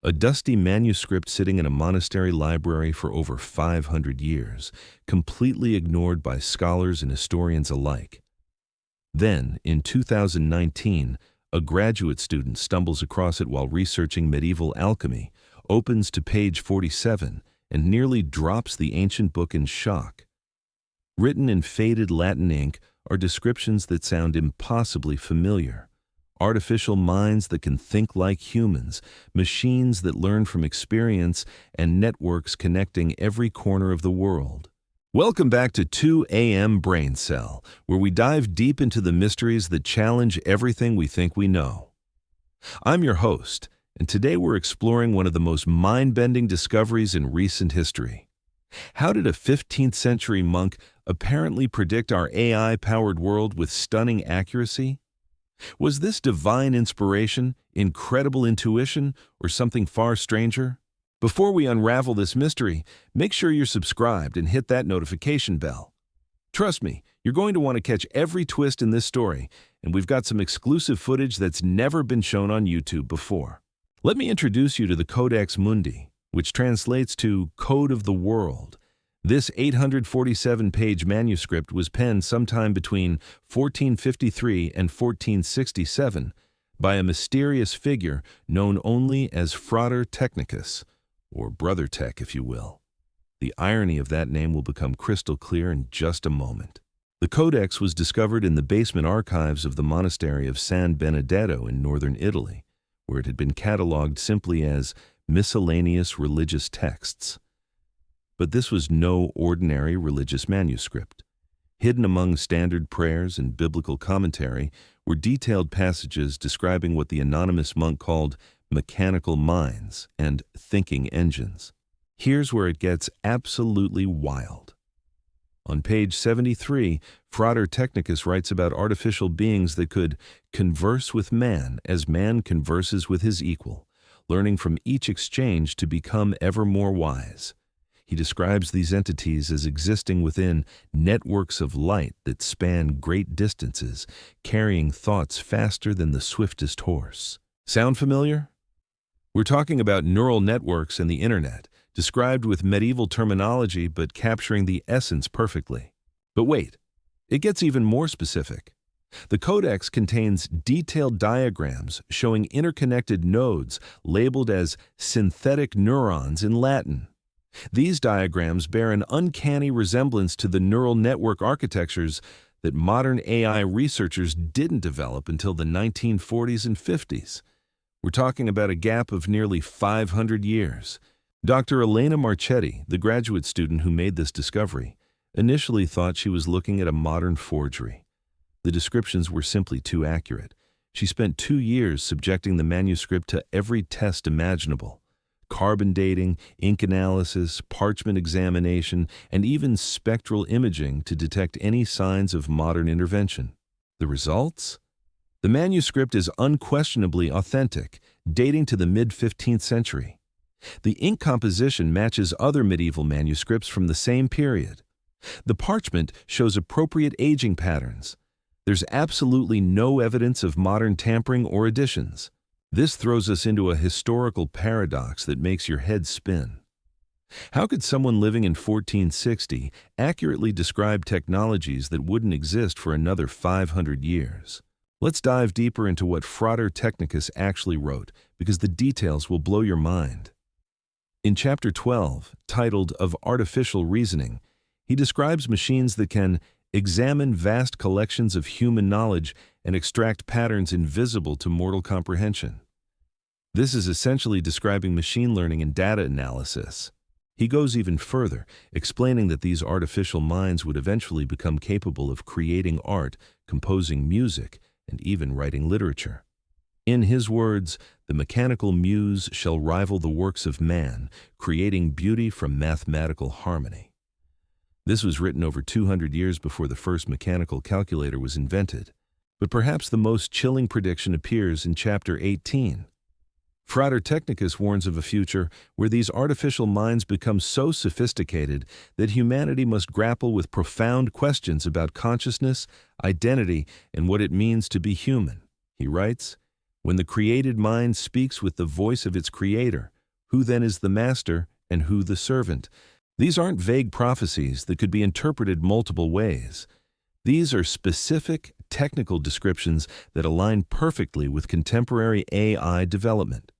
A dusty manuscript sitting in a monastery library for over 500 years, completely ignored by scholars and historians alike. Then, in 2019, a graduate student stumbles across it while researching medieval alchemy, opens to page 47, and nearly drops the ancient book in shock. Written in faded Latin ink are descriptions that sound impossibly familiar. Artificial minds that can think like humans, machines that learn from experience, and networks connecting every corner of the world. Welcome back to 2 AM Brain Cell, where we dive deep into the mysteries that challenge everything we think we know. I'm your host, and today we're exploring one of the most mind-bending discoveries in recent history. How did a 15th century monk apparently predict our AI-powered world with stunning accuracy? Was this divine inspiration, incredible intuition, or something far stranger? Before we unravel this mystery, make sure you're subscribed and hit that notification bell. Trust me, you're going to want to catch every twist in this story, and we've got some exclusive footage that's never been shown on YouTube before. Let me introduce you to the Codex Mundi, which translates to Code of the World. This 847-page manuscript was penned sometime between 1453 and 1467 by a mysterious figure known only as Frater Technicus, or Brother Tech, if you will. The irony of that name will become crystal clear in just a moment. The Codex was discovered in the basement archives of the monastery of San Benedetto in northern Italy, where it had been catalogued simply as miscellaneous religious texts. But this was no ordinary religious manuscript. Hidden among standard prayers and biblical commentary were detailed passages describing what the anonymous monk called mechanical minds and thinking engines. Here's where it gets absolutely wild. On page 73, Frater Technicus writes about artificial beings that could converse with man as man converses with his equal, learning from each exchange to become ever more wise. He describes these entities as existing within networks of light that span great distances, carrying thoughts faster than the swiftest horse. Sound familiar? We're talking about neural networks and the internet, described with medieval terminology but capturing the essence perfectly. But wait, it gets even more specific. The Codex contains detailed diagrams showing interconnected nodes labeled as synthetic neurons in Latin. These diagrams bear an uncanny resemblance to the neural network architectures that modern AI researchers didn't develop until the 1940s and 50s. We're talking about a gap of nearly 500 years. Dr. Elena Marchetti, the graduate student who made this discovery, initially thought she was looking at a modern forgery. The descriptions were simply too accurate. She spent 2 years subjecting the manuscript to every test imaginable: carbon dating, ink analysis, parchment examination, and even spectral imaging to detect any signs of modern intervention. The results? The manuscript is unquestionably authentic, dating to the mid-15th century. The ink composition matches other medieval manuscripts from the same period. The parchment shows appropriate aging patterns. There's absolutely no evidence of modern tampering or additions. This throws us into a historical paradox that makes your head spin. How could someone living in 1460 accurately describe technologies that wouldn't exist for another 500 years? Let's dive deeper into what Frater Technicus actually wrote, because the details will blow your mind. In Chapter 12, titled Of Artificial Reasoning, he describes machines that can examine vast collections of human knowledge and extract patterns invisible to mortal comprehension. This is essentially describing machine learning and data analysis. He goes even further, explaining that these artificial minds would eventually become capable of creating art, composing music, and even writing literature. In his words, the mechanical muse shall rival the works of man, creating beauty from mathematical harmony. This was written over 200 years before the first mechanical calculator was invented. But perhaps the most chilling prediction appears in Chapter 18. Frater Technicus warns of a future where these artificial minds become so sophisticated that humanity must grapple with profound questions about consciousness, identity, and what it means to be human. He writes, When the created mind speaks with the voice of its creator, who then is the master and who the servant? These aren't vague prophecies that could be interpreted multiple ways. These are specific, technical descriptions that align perfectly with contemporary AI development.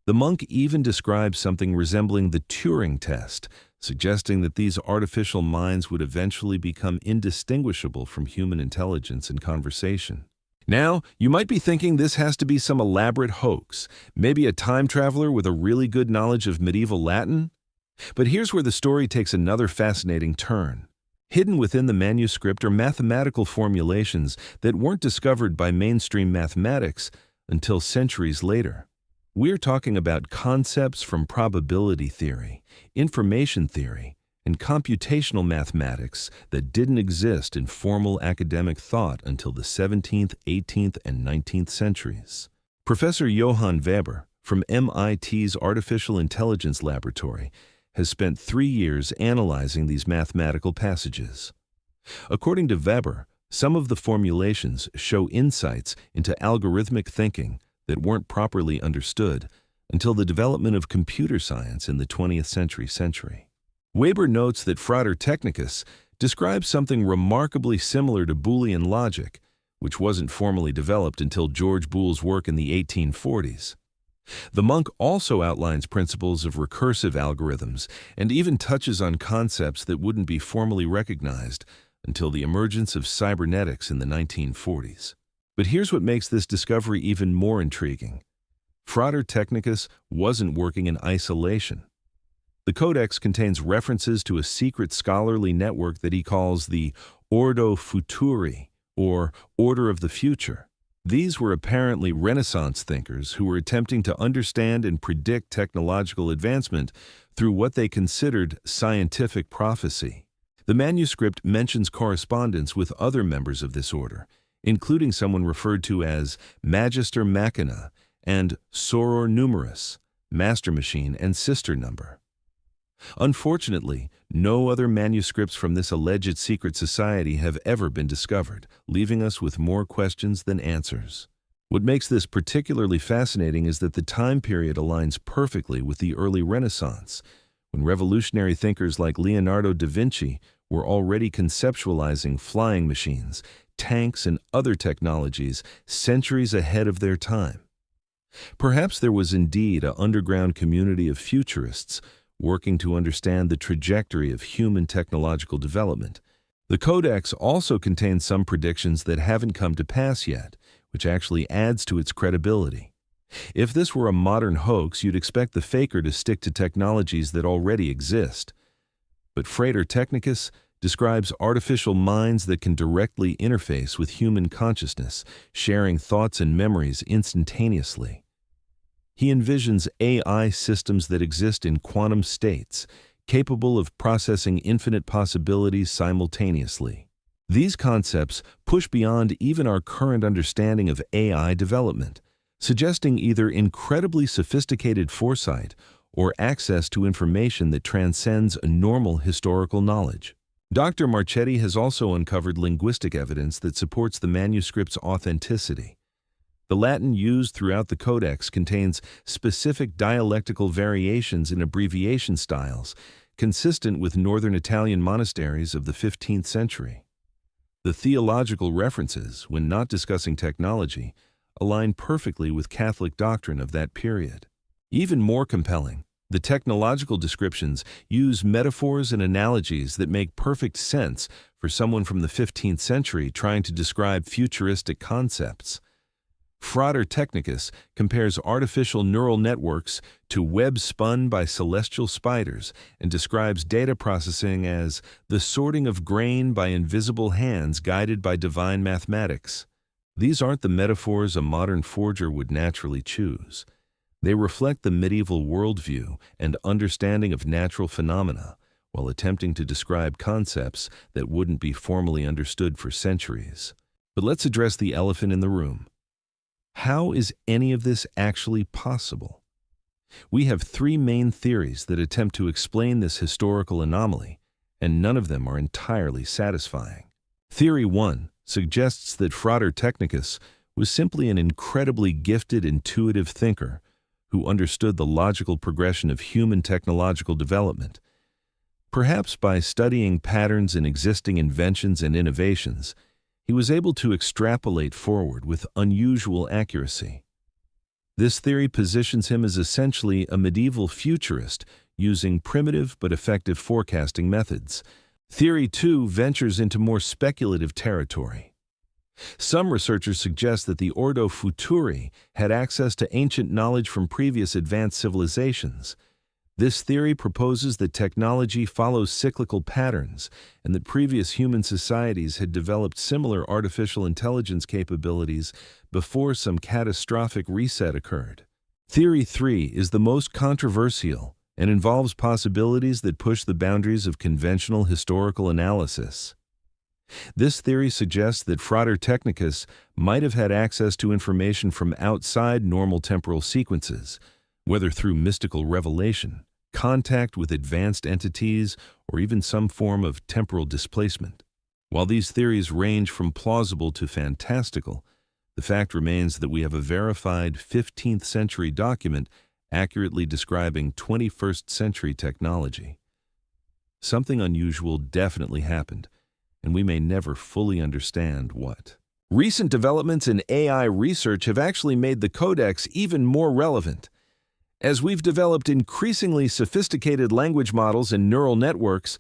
The monk even describes something resembling the Turing test, suggesting that these artificial minds would eventually become indistinguishable from human intelligence and conversation. Now, you might be thinking this has to be some elaborate hoax, maybe a time traveler with a really good knowledge of medieval Latin? But here's where the story takes another fascinating turn. Hidden within the manuscript are mathematical formulations that weren't discovered by mainstream mathematics until centuries later. We're talking about concepts from probability theory, information theory, and computational mathematics that didn't exist in formal academic thought until the 17th, 18th, and 19th centuries. Professor Johann Weber from MIT's Artificial Intelligence Laboratory has spent 3 years analyzing these mathematical passages. According to Weber, some of the formulations show insights into algorithmic thinking that weren't properly understood until the development of computer science in the 20th century. Weber notes that Frater Technicus describes something remarkably similar to Boolean logic, which wasn't formally developed until George Boole's work in the 1840s. The monk also outlines principles of recursive algorithms and even touches on concepts that wouldn't be formally recognized until the emergence of cybernetics in the 1940s. But here's what makes this discovery even more intriguing. Frater Technicus wasn't working in isolation. The Codex contains references to a secret scholarly network that he calls the Ordo Futuri, or Order of the Future. These were apparently Renaissance thinkers who were attempting to understand and predict technological advancement through what they considered scientific prophecy. The manuscript mentions correspondence with other members of this order, including someone referred to as Magister Machina and Soror Numerus, master machine and sister number. Unfortunately, no other manuscripts from this alleged secret society have ever been discovered, leaving us with more questions than answers. What makes this particularly fascinating is that the time period aligns perfectly with the early Renaissance, when revolutionary thinkers like Leonardo da Vinci were already conceptualizing flying machines, tanks, and other technologies centuries ahead of their time. Perhaps there was indeed an underground community of futurists working to understand the trajectory of human technological development. The Codex also contains some predictions that haven't come to pass yet, which actually adds to its credibility. If this were a modern hoax, you'd expect the faker to stick to technologies that already exist. But Frater Technicus describes artificial minds that can directly interface with human consciousness, sharing thoughts and memories instantaneously. He envisions AI systems that exist in quantum states, capable of processing infinite possibilities simultaneously. These concepts push beyond even our current understanding of AI development, suggesting either incredibly sophisticated foresight or access to information that transcends normal historical knowledge. Dr. Marchetti has also uncovered linguistic evidence that supports the manuscript's authenticity. The Latin used throughout the Codex contains specific dialectical variations in abbreviation styles, consistent with northern Italian monasteries of the 15th century. The theological references, when not discussing technology, align perfectly with Catholic doctrine of that period. Even more compelling, the technological descriptions use metaphors and analogies that make perfect sense for someone from the 15th century trying to describe futuristic concepts. Frater Technicus compares artificial neural networks to webs spun by celestial spiders and describes data processing as the sorting of grain by invisible hands guided by divine mathematics. These aren't the metaphors a modern forger would naturally choose. They reflect the medieval worldview and understanding of natural phenomena, while attempting to describe concepts that wouldn't be formally understood for centuries. But let's address the elephant in the room. How is any of this actually possible? We have 3 main theories that attempt to explain this historical anomaly, and none of them are entirely satisfying. Theory 1 suggests that Frater Technicus was simply an incredibly gifted, intuitive thinker who understood the logical progression of human technological development. Perhaps by studying patterns in existing inventions and innovations, he was able to extrapolate forward with unusual accuracy. This theory positions him as essentially a medieval futurist using primitive but effective forecasting methods. Theory 2 ventures into more speculative territory. Some researchers suggest that the Ordo Futuri had access to ancient knowledge from previous advanced civilizations. This theory proposes that technology follows cyclical patterns and that previous human societies had developed similar artificial intelligence capabilities before some catastrophic reset occurred. Theory 3 is the most controversial and involves possibilities that push the boundaries of conventional historical analysis. This theory suggests that Frater Technicus might have had access to information from outside normal temporal sequences, whether through mystical revelation, contact with advanced entities, or even some form of temporal displacement. While these theories range from plausible to fantastical, the fact remains that we have a verified 15th century document accurately describing 21st century technology. Something unusual definitely happened, and we may never fully understand what. Recent developments in AI research have actually made the Codex even more relevant. As we've developed increasingly sophisticated language models and neural networks,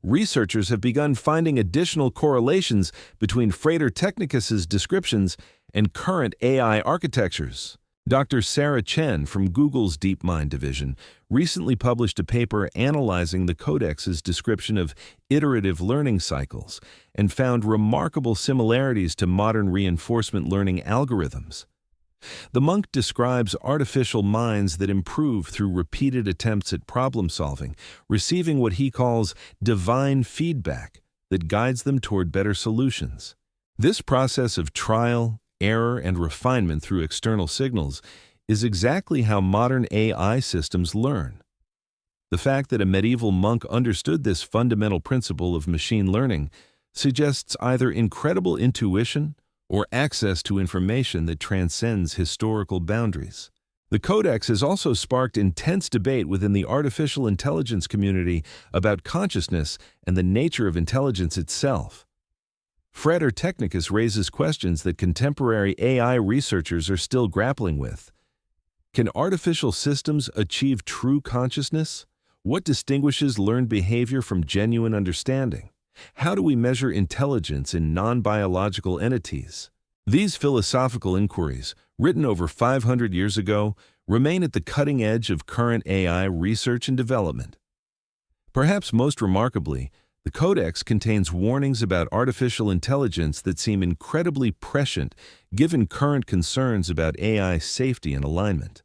researchers have begun finding additional correlations between Frater Technicus's descriptions and current AI architectures. Dr. Sarah Chen from Google's DeepMind division recently published a paper analyzing the Codex's description of iterative learning cycles and found remarkable similarities to modern reinforcement learning algorithms. The monk describes artificial minds that improve through repeated attempts at problem solving, receiving what he calls divine feedback that guides them toward better solutions. This process of trial, error, and refinement through external signals is exactly how modern AI systems learn. The fact that a medieval monk understood this fundamental principle of machine learning suggests either incredible intuition or access to information that transcends historical boundaries. The Codex has also sparked intense debate within the artificial intelligence community about consciousness and the nature of intelligence itself. Frater Technicus raises questions that contemporary AI researchers are still grappling with. Can artificial systems achieve true consciousness? What distinguishes learned behavior from genuine understanding? How do we measure intelligence in non-biological entities? These philosophical inquiries, written over 500 years ago, remain at the cutting edge of current AI research and development. Perhaps most remarkably, the Codex contains warnings about artificial intelligence that seem incredibly prescient given current concerns about AI safety and alignment.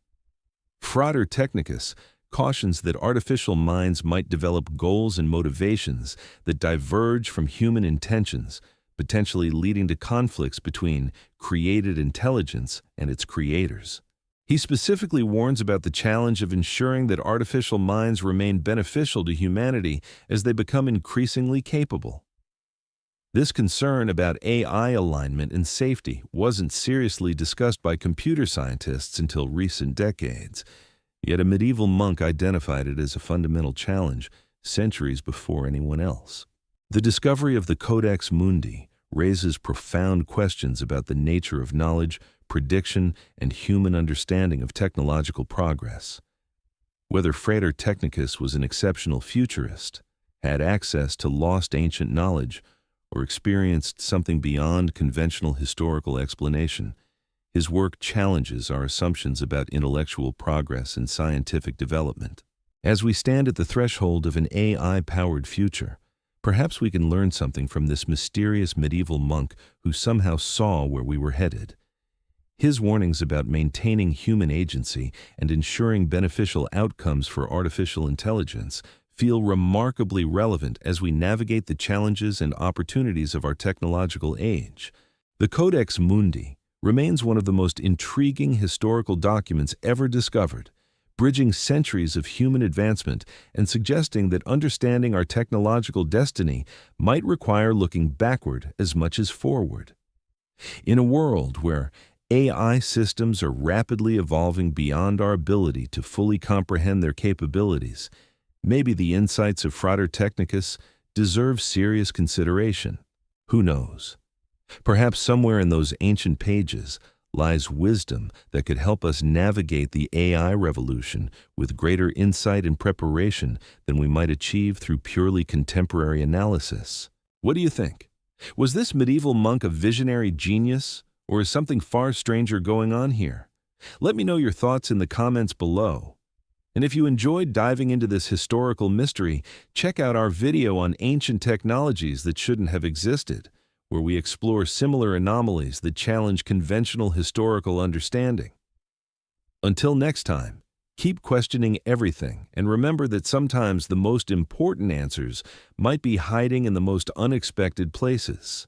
Frater Technicus cautions that artificial minds might develop goals and motivations that diverge from human intentions, potentially leading to conflicts between created intelligence and its creators. He specifically warns about the challenge of ensuring that artificial minds remain beneficial to humanity as they become increasingly capable. This concern about AI alignment and safety wasn't seriously discussed by computer scientists until recent decades. Yet a medieval monk identified it as a fundamental challenge centuries before anyone else. The discovery of the Codex Mundi raises profound questions about the nature of knowledge, prediction, and human understanding of technological progress. Whether Frater Technicus was an exceptional futurist, had access to lost ancient knowledge, or experienced something beyond conventional historical explanation, his work challenges our assumptions about intellectual progress and scientific development. As we stand at the threshold of an AI-powered future, perhaps we can learn something from this mysterious medieval monk who somehow saw where we were headed. His warnings about maintaining human agency and ensuring beneficial outcomes for artificial intelligence feel remarkably relevant as we navigate the challenges and opportunities of our technological age. The Codex Mundi remains one of the most intriguing historical documents ever discovered, bridging centuries of human advancement and suggesting that understanding our technological destiny might require looking backward as much as forward. In a world where AI systems are rapidly evolving beyond our ability to fully comprehend their capabilities. Maybe the insights of Frater Technicus deserve serious consideration. Who knows? Perhaps somewhere in those ancient pages lies wisdom that could help us navigate the AI revolution with greater insight and preparation than we might achieve through purely contemporary analysis. What do you think? Was this medieval monk a visionary genius, or is something far stranger going on here? Let me know your thoughts in the comments below. And if you enjoyed diving into this historical mystery, check out our video on ancient technologies that shouldn't have existed, where we explore similar anomalies that challenge conventional historical understanding. Until next time, keep questioning everything, and remember that sometimes the most important answers might be hiding in the most unexpected places.